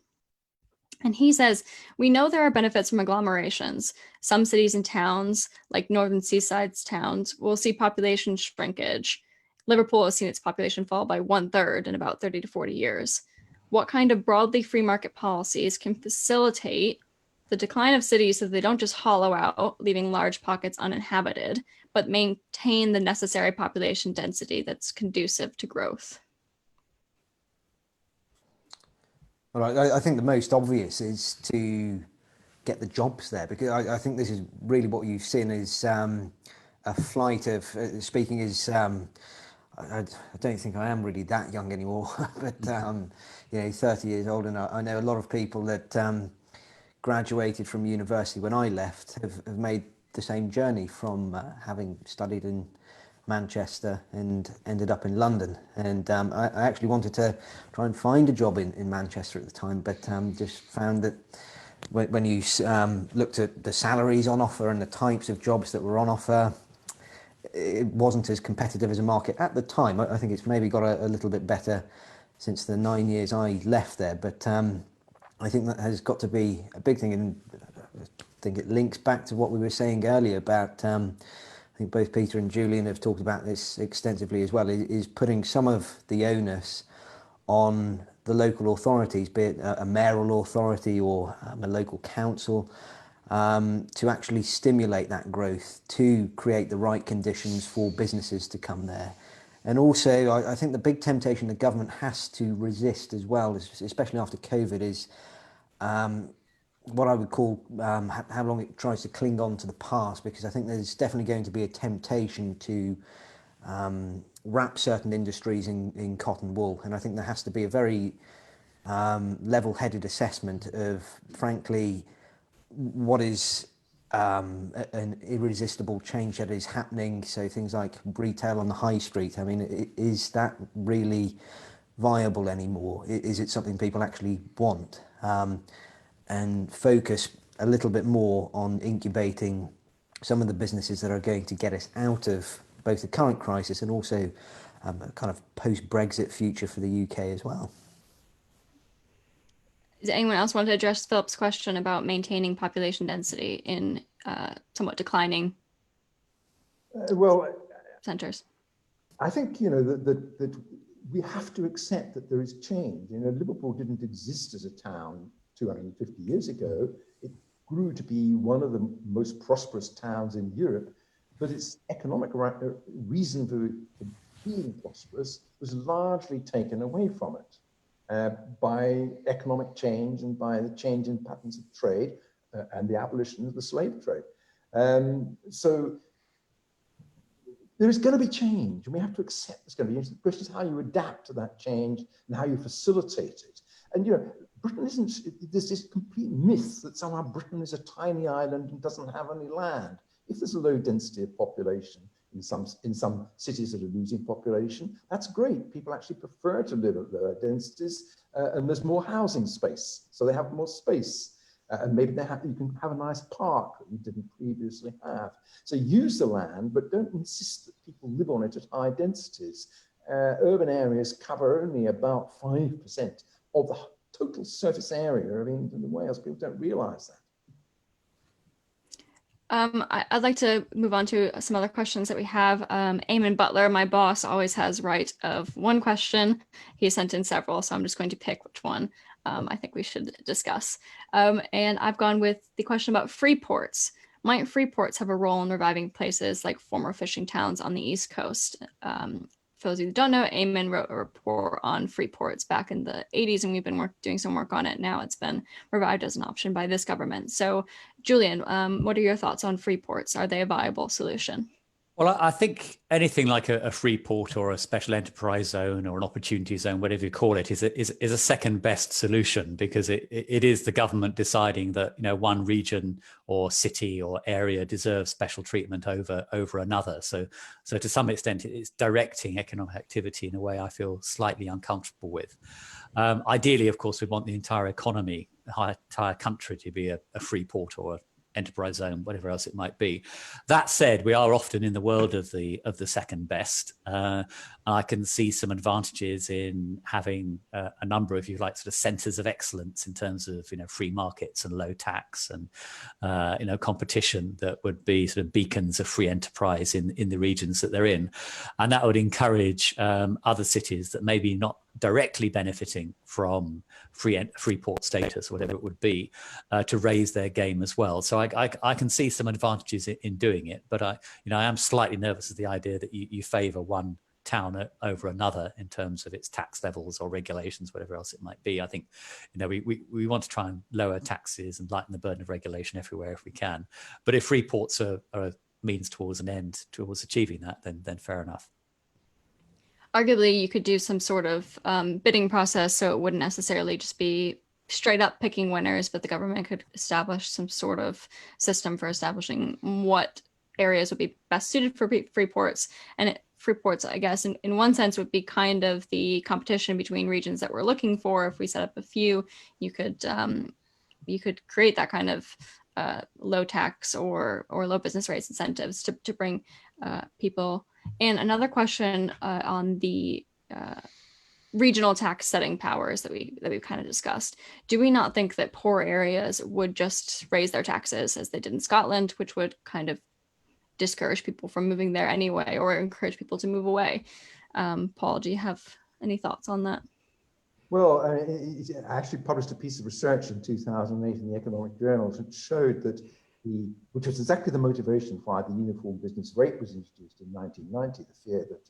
And he says, we know there are benefits from agglomerations. Some cities and towns, like northern seaside towns, will see population shrinkage. Liverpool has seen its population fall by 1/3 in about 30 to 40 years. What kind of broadly free market policies can facilitate the decline of cities so they don't just hollow out, leaving large pockets uninhabited, but maintain the necessary population density that's conducive to growth? Well, I think the most obvious is to get the jobs there, because I think this is really what you've seen is a flight of, speaking as, I don't think I am really that young anymore, but 30 years old, and I know a lot of people that graduated from university when I left have made the same journey from having studied in Manchester and ended up in London. And I actually wanted to try and find a job in Manchester at the time, but just found that when you looked at the salaries on offer and the types of jobs that were on offer, it wasn't as competitive as a market at the time. I think it's maybe got a little bit better since the 9 years I left there, but I think that has got to be a big thing, and I think it links back to what we were saying earlier about I think both Peter and Julian have talked about this extensively as well, is putting some of the onus on the local authorities, be it a mayoral authority or a local council, to actually stimulate that growth, to create the right conditions for businesses to come there. And also, I think the big temptation the government has to resist as well, especially after COVID, is what I would call how long it tries to cling on to the past, because I think there's definitely going to be a temptation to wrap certain industries in cotton wool. And I think there has to be a very level-headed assessment of, frankly, what is an irresistible change that is happening. So things like retail on the high street, I mean, is that really viable anymore? Is it something people actually want? And focus a little bit more on incubating some of the businesses that are going to get us out of both the current crisis and also a kind of post-Brexit future for the UK as well. Does anyone else want to address Philip's question about maintaining population density in somewhat declining centers? I think, that we have to accept that there is change. Liverpool didn't exist as a town 250 years ago. It grew to be one of the most prosperous towns in Europe, but its economic reason for being prosperous was largely taken away from it by economic change and by the change in patterns of trade and the abolition of the slave trade. So there is going to be change, and we have to accept there's going to be change. The question is how you adapt to that change and how you facilitate it. And Britain isn't, there's this complete myth that somehow Britain is a tiny island and doesn't have any land. If there's a low density of population in some cities that are losing population, that's great. People actually prefer to live at lower densities, and there's more housing space, so they have more space. And maybe you can have a nice park that you didn't previously have. So use the land, but don't insist that people live on it at high densities. Urban areas cover only about 5% of the total surface area of England and Wales. People don't realise that. I'd like to move on to some other questions that we have. Eamon Butler, my boss, always has right of one question. He sent in several, so I'm just going to pick which one I think we should discuss. And I've gone with the question about free ports. Might free ports have a role in reviving places like former fishing towns on the East Coast? For those of you who don't know, Eamon wrote a report on free ports back in the 80s, and we've been doing some work on it. Now it's been revived as an option by this government. So, Julian, what are your thoughts on free ports? Are they a viable solution? Well, I think anything like a free port or a special enterprise zone or an opportunity zone, whatever you call it, is a second best solution, because it is the government deciding that, you know, one region or city or area deserves special treatment over another. So to some extent, it's directing economic activity in a way I feel slightly uncomfortable with. Ideally, of course, we want the entire economy, the entire country, to be a free port or enterprise zone, whatever else it might be. That said, we are often in the world of the second best. I can see some advantages in having a number of, if you like, sort of centres of excellence in terms of, you know, free markets and low tax and you know, competition that would be sort of beacons of free enterprise in the regions that they're in, and that would encourage other cities that maybe not directly benefiting from free port status, whatever it would be, to raise their game as well. So I can see some advantages in doing it, but I am slightly nervous of the idea that you favour one town over another in terms of its tax levels or regulations, whatever else it might be. I think, you know, we want to try and lower taxes and lighten the burden of regulation everywhere if we can. But if free ports are a means towards an end towards achieving that, then fair enough. Arguably, you could do some sort of bidding process, so it wouldn't necessarily just be straight up picking winners, but the government could establish some sort of system for establishing what areas would be best suited for free ports. And free ports, I guess, in one sense, would be kind of the competition between regions that we're looking for. If we set up a few, you could create that kind of low tax or low business rates incentives to bring people. And another question on the regional tax setting powers that we've kind of discussed. Do we not think that poor areas would just raise their taxes as they did in Scotland, which would kind of discourage people from moving there anyway, or encourage people to move away? Paul, do you have any thoughts on that? Well, I actually published a piece of research in 2008 in the Economic Journal that showed that which was exactly the motivation why the uniform business rate was introduced in 1990, the fear that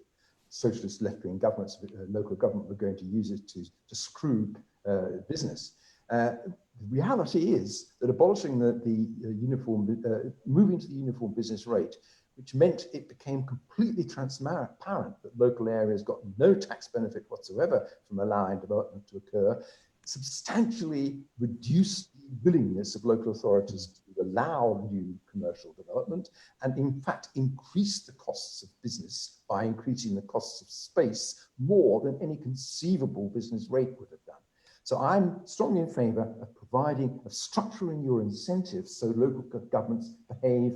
socialist left-wing governments, local government, were going to use it to screw business. The reality is that abolishing the uniform, moving to the uniform business rate, which meant it became completely transparent that local areas got no tax benefit whatsoever from allowing development to occur, substantially reduced the willingness of local authorities to allow new commercial development, and in fact increase the costs of business by increasing the costs of space more than any conceivable business rate would have done. So I'm strongly in favor of structuring your incentives so local governments behave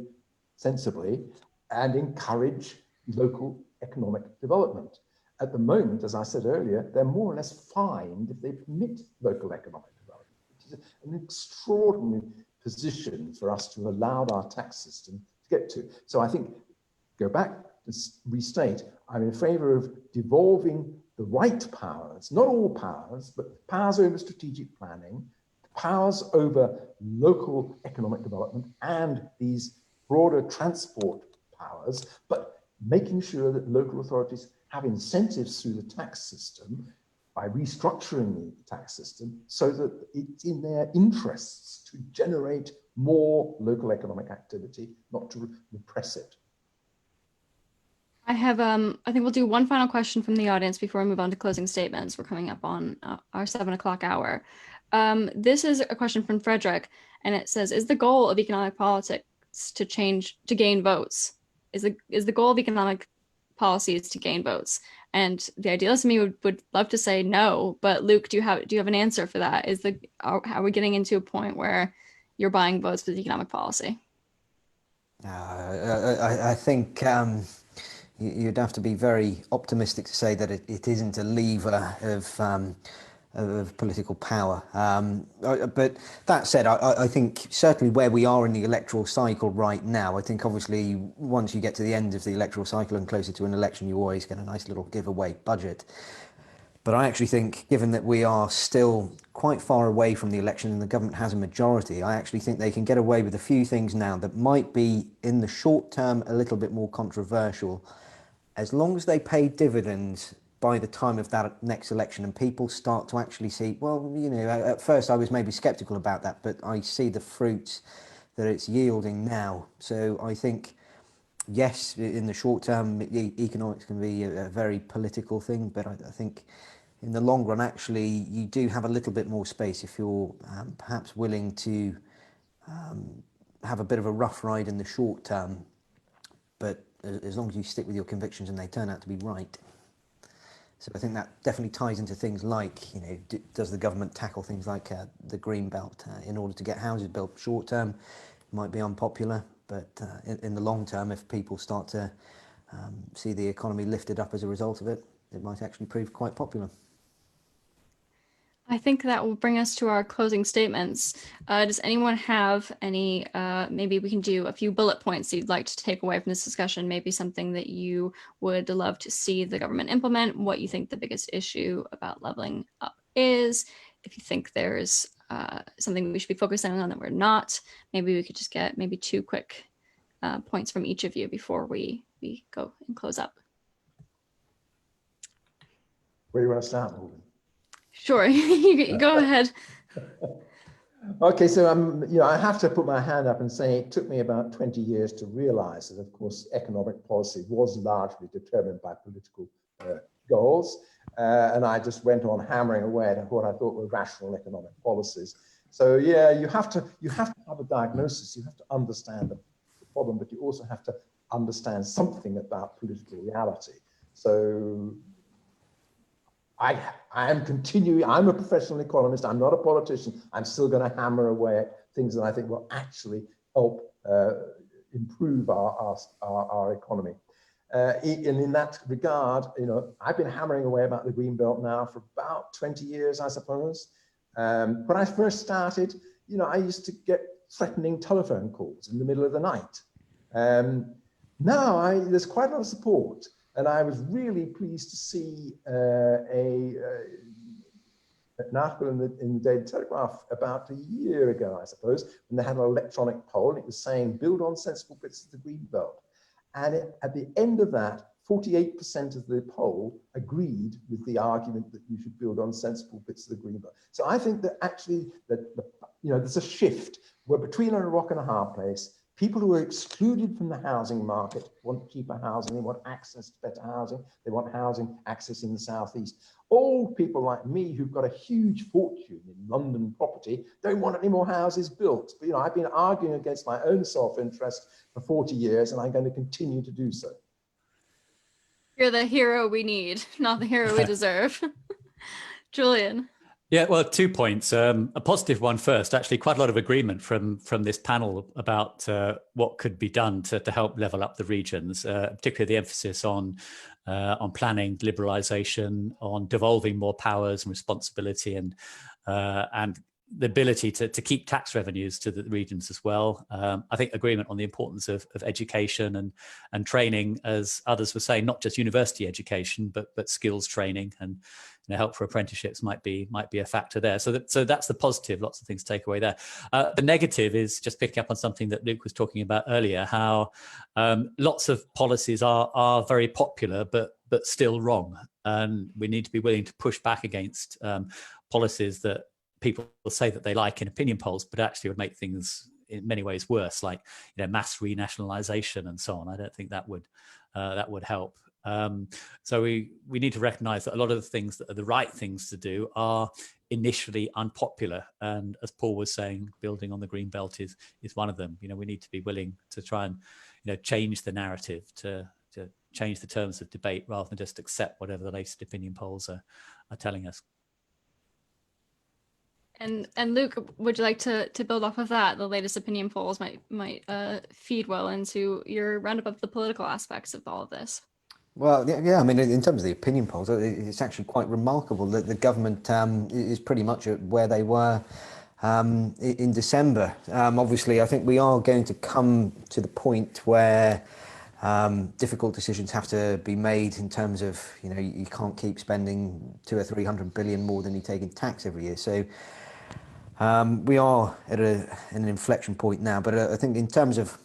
sensibly and encourage local economic development. At the moment, as I said earlier, they're more or less fined if they permit local economic development, which is an extraordinary position for us to allow our tax system to get to. So I think, go back to restate, I'm in favor of devolving the right powers, not all powers, but powers over strategic planning, powers over local economic development, and these broader transport powers, but making sure that local authorities have incentives through the tax system by restructuring the tax system so that it's in their interests to generate more local economic activity, not to repress it. I have, I think we'll do one final question from the audience before we move on to closing statements. We're coming up on our 7 o'clock hour. This is a question from Frederick, and it says, is the goal of economic politics to gain votes? Is the goal of economic policies to gain votes? And the idealist in me would love to say no, but Luke, do you have an answer for that? Are we getting into a point where you're buying votes with economic policy? I think you'd have to be very optimistic to say that it isn't a lever of political power. But that said, I think certainly where we are in the electoral cycle right now, I think obviously once you get to the end of the electoral cycle and closer to an election, you always get a nice little giveaway budget. But I actually think, given that we are still quite far away from the election and the government has a majority, I actually think they can get away with a few things now that might be, in the short term, a little bit more controversial, as long as they pay dividends by the time of that next election and people start to actually see, well, you know, at first I was maybe sceptical about that, but I see the fruits that it's yielding now. So I think yes, in the short term, economics can be a very political thing, but I think in the long run, actually, you do have a little bit more space if you're perhaps willing to have a bit of a rough ride in the short term, but as long as you stick with your convictions and they turn out to be right. So I think that definitely ties into things like, does the government tackle things like the green belt in order to get houses built? Short term, it might be unpopular, but in the long term, if people start to see the economy lifted up as a result of it, it might actually prove quite popular. I think that will bring us to our closing statements. Does anyone have any, maybe we can do a few bullet points you'd like to take away from this discussion, maybe something that you would love to see the government implement, what you think the biggest issue about leveling up is, if you think there's something we should be focusing on that we're not. Maybe we could just get maybe 2 quick points from each of you before we go and close up. Where do you want to start, Morgan? Sure, you go ahead. Okay, so I have to put my hand up and say it took me about 20 years to realize that, of course, economic policy was largely determined by political goals, and I just went on hammering away at what I thought were rational economic policies. So yeah, you have to have a diagnosis. You have to understand the problem, but you also have to understand something about political reality. So I am continuing, I'm a professional economist, I'm not a politician, I'm still going to hammer away at things that I think will actually help improve our economy. And in that regard, I've been hammering away about the green belt now for about 20 years, I suppose. When I first started, I used to get threatening telephone calls in the middle of the night. Now there's quite a lot of support. And I was really pleased to see an article in the Daily Telegraph about a year ago, I suppose, when they had an electronic poll. It was saying, build on sensible bits of the green belt. And at the end of that, 48% of the poll agreed with the argument that you should build on sensible bits of the green belt. So I think that actually there's a shift. We're between a rock and a hard place. People who are excluded from the housing market want cheaper housing, they want access to better housing, they want housing access in the southeast. Old people like me who've got a huge fortune in London property don't want any more houses built. But I've been arguing against my own self-interest for 40 years and I'm going to continue to do so. You're the hero we need, not the hero we deserve. Julian. Yeah, well, 2 points. A positive one first. Actually, quite a lot of agreement from this panel about what could be done to help level up the regions, particularly the emphasis on planning, liberalisation, on devolving more powers and responsibility, and the ability to keep tax revenues to the regions as well. I think agreement on the importance of education and training, as others were saying, not just university education, but skills training, and help for apprenticeships might be a factor there. So that's the positive. Lots of things to take away there. The negative is just picking up on something that Luke was talking about earlier, how lots of policies are very popular, but still wrong, and we need to be willing to push back against policies that people will say that they like in opinion polls, but actually would make things in many ways worse, like mass renationalization and so on. I don't think that would help. So we need to recognize that a lot of the things that are the right things to do are initially unpopular, and as Paul was saying, building on the green belt is one of them. We need to be willing to try and change the narrative, to change the terms of debate rather than just accept whatever the latest opinion polls are telling us. And Luke, would you like to build off of that? The latest opinion polls might feed well into your roundup of the political aspects of all of this. Well, yeah. I mean, in terms of the opinion polls, it's actually quite remarkable that the government is pretty much at where they were in December. Obviously, I think we are going to come to the point where difficult decisions have to be made in terms of, you can't keep spending 200 or 300 billion more than you take in tax every year. So we are at an inflection point now. But I think in terms of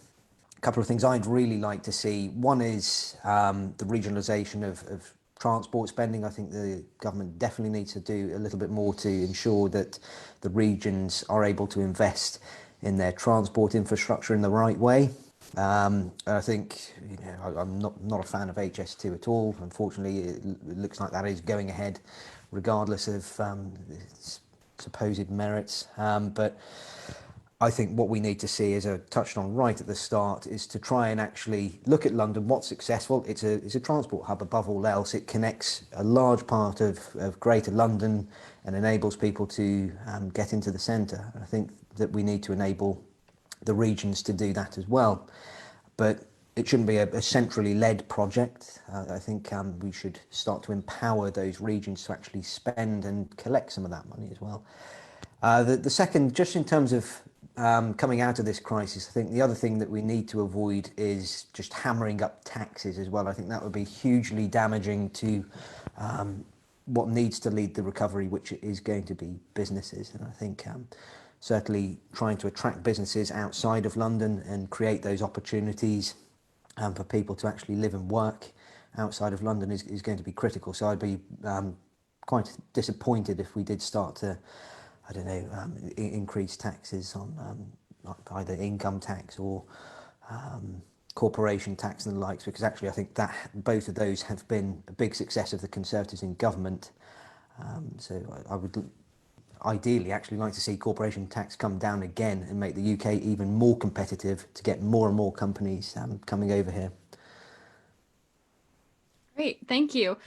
a couple of things I'd really like to see, one is the regionalisation of transport spending. I think the government definitely needs to do a little bit more to ensure that the regions are able to invest in their transport infrastructure in the right way. I think, you know, I'm not a fan of HS2 at all. Unfortunately, it looks like that is going ahead, regardless of its supposed merits. But I think what we need to see, as I touched on right at the start, is to try and actually look at London. What's successful? It's a transport hub above all else. It connects a large part of Greater London and enables people to get into the centre. I think that we need to enable the regions to do that as well. But it shouldn't be a centrally led project. I think we should start to empower those regions to actually spend and collect some of that money as well. The second, just in terms of coming out of this crisis, I think the other thing that we need to avoid is just hammering up taxes as well. I think that would be hugely damaging to what needs to lead the recovery, which is going to be businesses. And I think certainly trying to attract businesses outside of London and create those opportunities for people to actually live and work outside of London is going to be critical. So I'd be quite disappointed if we did start to, I don't know, increase taxes on either income tax or corporation tax and the likes, because actually I think that both of those have been a big success of the Conservatives in government. So I would ideally actually like to see corporation tax come down again and make the UK even more competitive to get more and more companies coming over here. Great, thank you.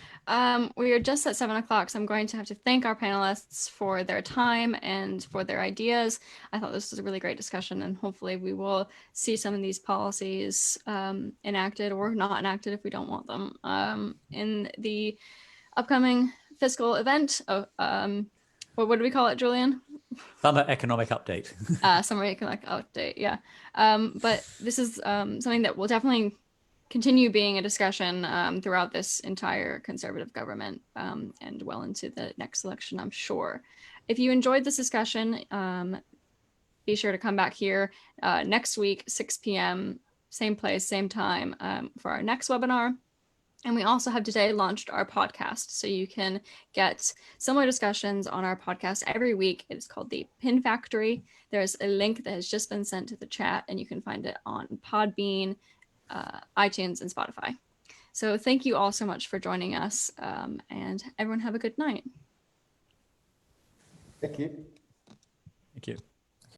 We are just at 7 o'clock, so I'm going to have to thank our panelists for their time and for their ideas. I thought this was a really great discussion, and hopefully we will see some of these policies enacted or not enacted if we don't want them in the upcoming fiscal event. What do we call it, Julian? Summer economic update. Summer economic update, yeah. But this is something that will definitely continue being a discussion throughout this entire Conservative government and well into the next election, I'm sure. If you enjoyed this discussion, be sure to come back here next week, 6 p.m., same place, same time for our next webinar. And we also have today launched our podcast, so you can get similar discussions on our podcast every week. It is called the Pin Factory. There's a link that has just been sent to the chat, and you can find it on Podbean, iTunes, and Spotify. So thank you all so much for joining us, and everyone have a good night. Thank you. Thank you.